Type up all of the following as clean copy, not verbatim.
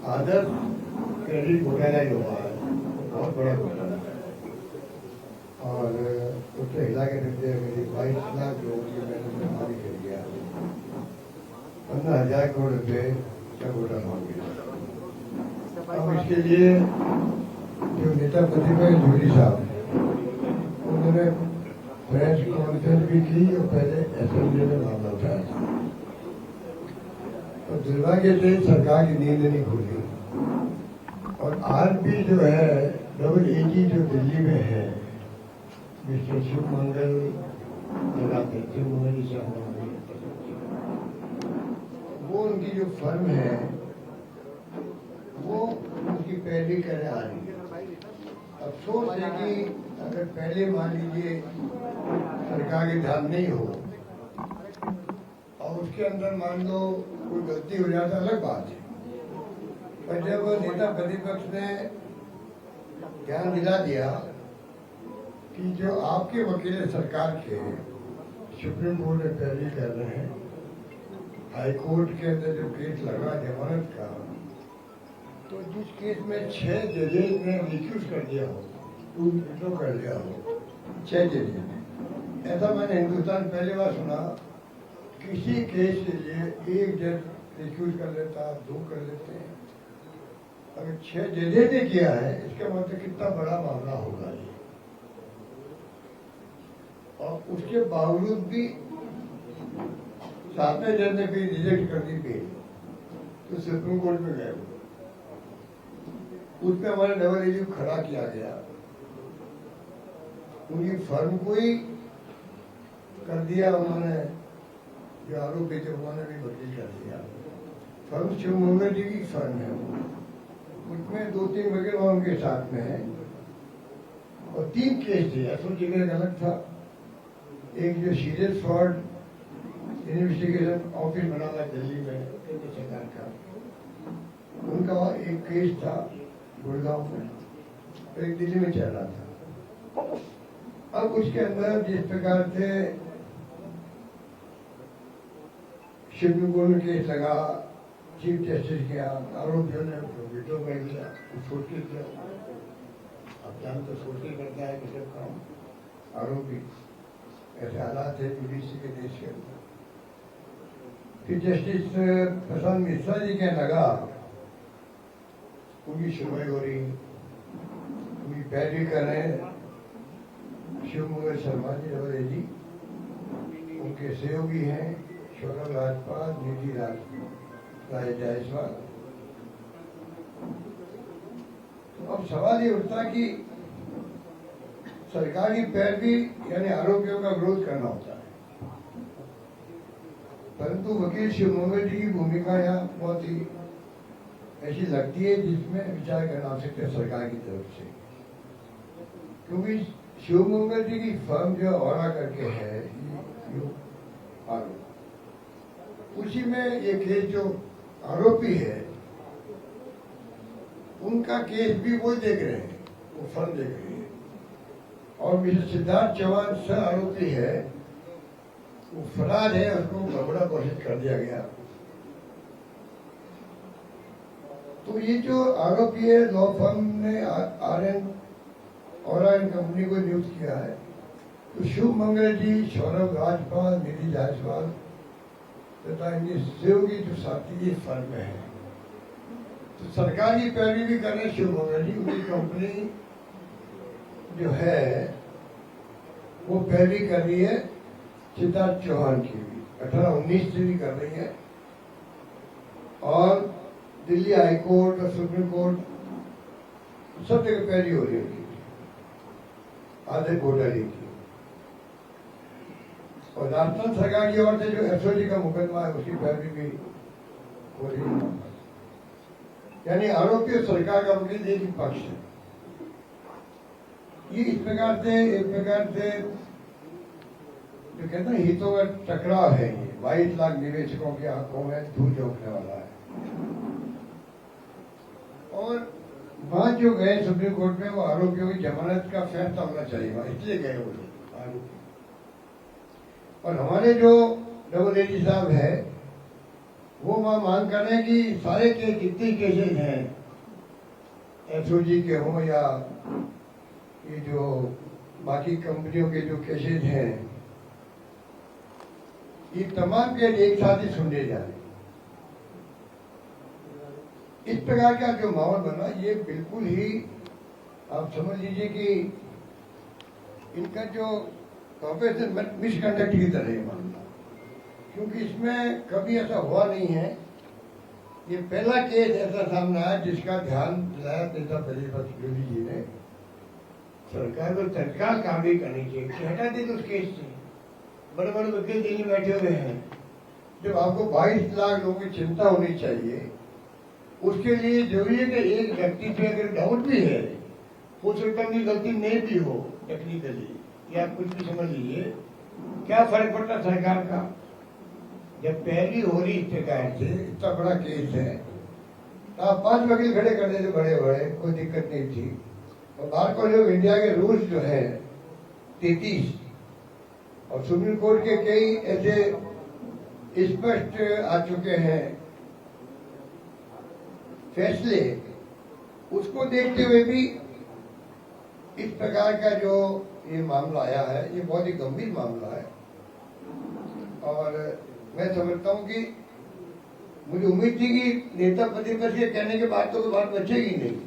आदर्श credit घोटाला ही हुआ है, बहुत बड़ा घोटाला है। और उससे हिला के रख दिया, मेरी 22 लाख लोगों की मैंने बीमारी कर दिया, 15,000 करोड़ रुपये का घोटाला हो गया। अब इसके लिए जो नेता प्रतिपक्ष जोगी साहब उन्होंने प्रेस कॉन्फ्रेंस भी की और पहले असेंबली में मामला उठाया था। और दुर्भाग्य से सरकार की नींद नहीं खुली। और आज भी जो है AA जो दिल्ली में है, मिस्टर शिव मंगल वो उनकी जो फर्म है वो उनकी पैरवी करने आ रही है। अफसोस है कि अगर पहले मान लीजिए सरकार के ध्यान नहीं हो और उसके अंदर मान लो कोई गलती हो जाता, अलग बात है। पर जब नेता प्रतिपक्ष ने ध्यान दिला दिया कि जो आपके वकील सरकार के सुप्रीम कोर्ट में पैरवी कर रहे हैं, हाई कोर्ट के अंदर जो केस लगा जमानत का, तो जिस केस में 6 जजेज ने रिक्यूज कर दिया हो, टू कर दिया हो, 6 जजेज ने, ऐसा मैंने हिंदुस्तान पहली बार सुना। किसी केस के लिए 1 जज रिक्यूज कर लेता, 2 कर लेते हैं। अगर 6 जजेज ने किया है, इसका मतलब कितना बड़ा मामला होगा ये। और उसके बावजूद भी 7वें जज ने भी रिजेक्ट कर दी बेल, तो सुप्रीम कोर्ट में गए। उसमें हमारा AA खड़ा किया गया, उनकी फर्म को ही कर दिया उन्होंने, जो आरोपी थे उन्होंने भी बदली कर दिया। फर्म शिव मंगल जी की फर्म है, उसमें 2-3 वकील उनके साथ में है और 3 केस थे। असल जगह अलग था, एक जो सीरियस फ्रॉड इन्वेस्टिगेशन ऑफिस बना था दिल्ली में केंद्र सरकार का, उनका एक केस था गुड़गांव में, एक दिल्ली में चल रहा था। अब उसके अंदर जिस प्रकार से सुप्रीम कोर्ट में केस लगा, चीफ जस्टिस के आरोपियों ने वीटो कर दिया, छोड़ के दिया। अब जान तो छोड़ के करता है कि सब काम आरोपी, ऐसे हालात है जुडिशरी के देश के अंदर। फिर जस्टिस प्रशांत मिश्रा जी के लगा, उनकी सुनवाई हो रही, उनकी पैरवी कर रहे हैं शिव मंगल शर्मा जी AA, उनके सहयोगी हैं सौरभ राजपाल, निधि राय जायसवाल। तो अब सवाल ये उठता कि सरकार की पैरवी यानी आरोपियों का विरोध करना होता है, परंतु वकील शिव मंगल जी की भूमिका यहाँ बहुत ही ऐसी लगती है जिसमें विचार करना आवश्यक है सरकार की तरफ से। क्योंकि शिव मंगल जी की फर्म जो औरा करके है, उसी में ये केस जो आरोपी है उनका केस भी वो देख रहे हैं, वो फर्म देख रही है। और मिस्टर सिद्धार्थ चौहान सह आरोपी है, वो फरार है, उसको बड़ा घोषित कर दिया गया। तो ये जो आरोपी है, लॉ फर्म ने RN कंपनी को नियुक्त किया है। तो शिव मंगल जी, सौरभ राजपाल, निधि जायसवाल तथा इनके सहयोगी जो साथी ये फर्म में है, तो सरकार की पैरवी भी कर रहे हैं शिव मंगल जी। उनकी कंपनी जो है वो पैरवी कर रही है सिद्धार्थ चौहान की भी, 18-19 से भी कर रही है। और दिल्ली हाई कोर्ट और सुप्रीम कोर्ट सब जगह पैरवी हो रही है उनकी, आधे घोटाले की। और राजस्थान सरकार की ओर से जो SOG का मुकदमा है उसकी पैरवी भी हो रही है। यानी आरोपी और सरकार का वकील एक ही पक्ष है। ये इस प्रकार से एक प्रकार से जो कहते हैं हितों का टकराव है। ये 22 लाख निवेशकों की आंखों में धूल झोंकने वाला है। और वहां जो गए सुप्रीम कोर्ट में, वो आरोपियों की जमानत का फैसला होना चाहिए, इसलिए गए वो आरोपी। और हमारे जो AA साहब है वो मांग कर रहे हैं कि सारे के जितने केसेज हैं एसओजी के हों या ये जो बाकी कंपनियों के जो केसेज हैं, ये तमाम के एक साथ ही सुन लिए जा रहे। इस प्रकार का जो माहौल बना, ये बिल्कुल ही आप समझ लीजिए कि इनका जो प्रोफेशन मिसकंडक्ट की तरह है मामला, क्योंकि इसमें कभी ऐसा हुआ नहीं है। ये पहला केस ऐसा सामने आया जिसका ध्यान दिलाया नेता प्रतिपक्ष योगी जी ने। सरकार को तत्काल कार्रवाई करनी चाहिए कि हटा दे उस केस से। बड़े बड़े वकील दिल्ली में बैठे हुए हैं। जब आपको 22 लाख लोगों की चिंता होनी चाहिए, उसके लिए जरूरी है कि एक व्यक्ति पे अगर डाउट भी है, हो सकता है उनकी गलती नहीं भी हो टेक्निकली, या कुछ भी समझ लीजिए, क्या फर्क पड़ता सरकार का। जब पहली हो रही शिकायत से इतना बड़ा केस है, तो आप 5 वकील खड़े कर देते बड़े बड़े, कोई दिक्कत नहीं थी। और बार को जो इंडिया के रूल्स जो है 33 और सुप्रीम कोर्ट के कई ऐसे स्पष्ट आ चुके हैं फैसले, उसको देखते हुए भी इस प्रकार का जो ये मामला आया है, ये बहुत ही गंभीर मामला है। और मैं समझता हूँ कि मुझे उम्मीद थी कि नेता प्रतिपक्ष के कहने के बाद तो कोई बात बचेगी नहीं,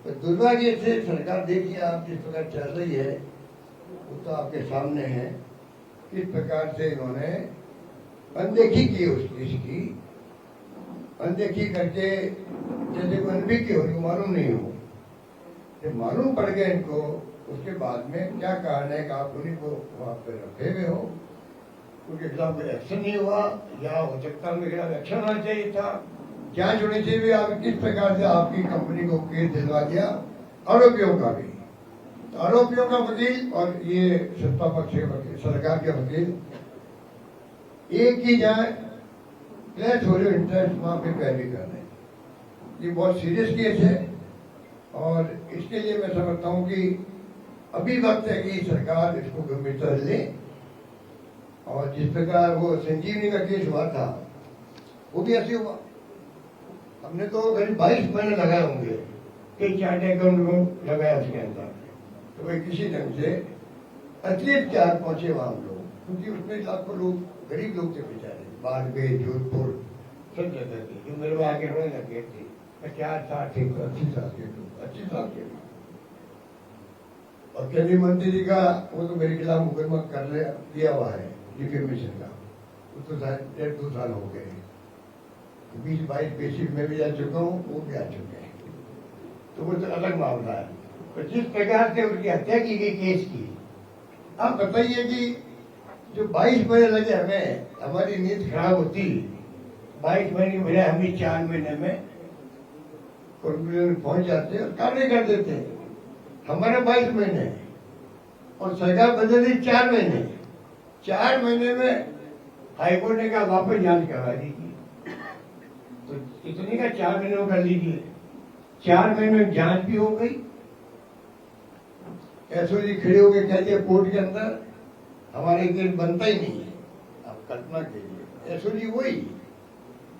तो दुर्भाग्य से सरकार देखिए आप जिस प्रकार चल रही है, वो तो आपके सामने है। किस प्रकार से इन्होंने अनदेखी की उस चीज की, अनदेखी करके जैसे कोई अनदेखी हो रही मालूम नहीं हो। जब मालूम पड़ गया इनको, उसके बाद में क्या कारण है कि आप उन्हीं को वहां पर रखे हुए हो, उनके खिलाफ कोई एक्शन नहीं हुआ, या हो सकता उनके खिलाफ एक्शन होना चाहिए था, जांच होनी चाहिए। आप किस प्रकार से आपकी कंपनी को केस दिलवा दिया आरोपियों का भी, तो आरोपियों का वकील और ये सत्ता पक्ष के वकील, सरकार के वकील एक ही जाए, क्लैश हो रहे इंटरेस्ट वहां पे पैरवी कर रहे हैं। ये बहुत सीरियस केस है और इसके लिए मैं समझता हूँ कि अभी वक्त है कि सरकार इसको गंभीरता से ले। और जिस प्रकार वो संजीवनी का केस हुआ था, वो भी ऐसे हुआ। हमने तो करीब 22 महीने लगाए होंगे, कई चार्ट अकाउंट को लगाया उसके अंदर, तो भाई किसी ढंग से एटलीस्ट क्या पहुंचे वहां लोग, क्योंकि उसमें लाखों लोग, गरीब लोग थे बेचारे, बाड़मेर, जोधपुर, सब जगह के, जो मेरे आगे रोने लगे थे 50 60 80 साल के लोग, 80 साल के लोग। और केंद्रीय मंत्री जी का वो तो मेरे खिलाफ मुकदमा कर दिया हुआ है डिफेमेशन का, वो तो 1.5-2 साल हो गए। 20-22 बेसिक में भी जा चुका हूँ, वो भी आ चुके हैं, तो वो तो अलग मामला है। तो जिस प्रकार से उनकी हत्या की गई केस की, आप बताइए कि जो 22 महीने लगे हमें, हमारी नींद खराब होती, 22 महीने की बजाय हमें 4 महीने में कंक्लूजन पहुंच जाते और कार्य कर देते। हमारे 22 महीने और सरकार बदल दी 4 महीने। 4 महीने में हाईकोर्ट ने कहा वापस जांच करवा दीजिए, तो इतनी का 4 महीने में कर लीजिए। 4 महीने में जांच भी हो गई, एसओजी खड़े हो गए, कहते हैं कोर्ट के अंदर हमारे केस बनता ही नहीं है। आप कल्पना कीजिए, एसओजी वही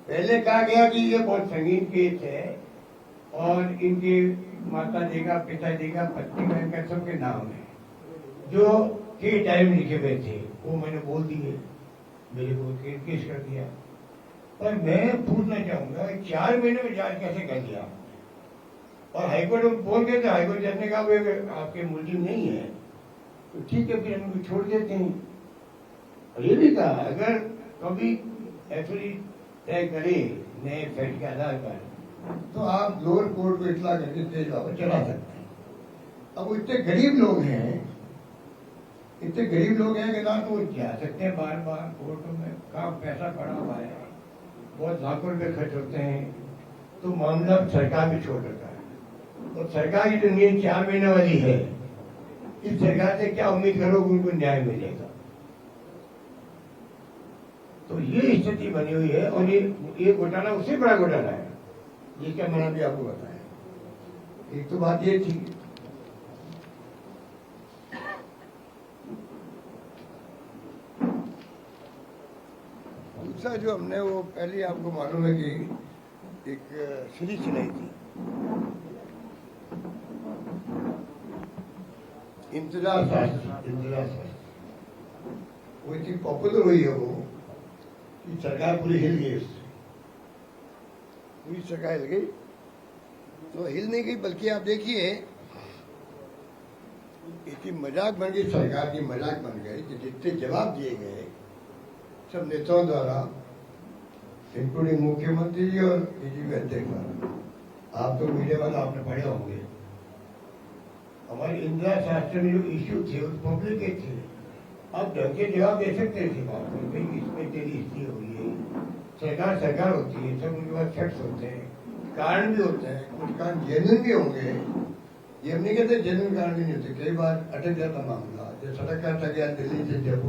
पहले कहा गया कि ये बहुत संगीन केस है और इनके माता जी का, पिता जी का, पत्नी बहन का सबके नाम है, जो के टाइम लिखे हुए थे वो मैंने बोल दिए, मेरे को केस कर दिया। पर मैं पूछना चाहूंगा 4 महीने में जांच कैसे कर दिया? और हाईकोर्ट में बोल गए थे, हाईकोर्ट जज ने कहा आपके मुलजिम नहीं है, तो ठीक है फिर हम उनको छोड़ देते हैं। और ये भी कहा अगर कभी एफआईआर तय करे नए फैक्ट के आधार पर, तो आप लोअर कोर्ट को इतला करके तेज वापस चला सकते हैं। अब इतने गरीब लोग हैं, इतने गरीब लोग हैं कि ना तो जा सकते हैं बार बार कोर्टों में, कहाँ पैसा पड़ा हुआ है, बहुत लाखों रुपए खर्च होते हैं, तो मामला सरकार भी छोड़ रखा है। और सरकार की जो नींद 4 महीने वाली है, इस सरकार से क्या उम्मीद करोगे उनको न्याय मिलेगा? तो ये स्थिति बनी हुई है। और ये घोटाला उससे बड़ा घोटाला है जिसका मैंने भी आपको बताया। एक तो बात ये थी, दूसरा दूसरा जो हमने वो पहले आपको मालूम है कि एक सीरीज चलाई थी इंतजार शास्त्र, वो इतनी पॉपुलर हुई है वो कि सरकार पूरी हिल गई उससे, पूरी सरकार हिल गई। तो हिल नहीं गई बल्कि आप देखिए इतनी मजाक बन गई, सरकार की मजाक बन गई कि जितने जवाब दिए गए सब नेताओं द्वारा, इंक्लूडिंग मुख्यमंत्री जी और डीजीपी अध्यक्ष द्वारा, आप तो मीडिया वाला आपने पढ़े होंगे, हमारे इंदिरा शास्त्र में जो इश्यू थे वो पब्लिकेट थे, आप ढंग के जवाब दे सकते थे बात में, भाई इसमें तेरी हिस्ट्री हुई है, सरकार होती है, सब उनके पास फैक्ट्स होते हैं, कारण भी होते हैं, कुछ कारण जेन्युइन भी होंगे, ये हम नहीं कहते जेन्युइन कारण भी नहीं होते, कई बार अटक जाता मामला, जो सड़क का अटक गया दिल्ली से जयपुर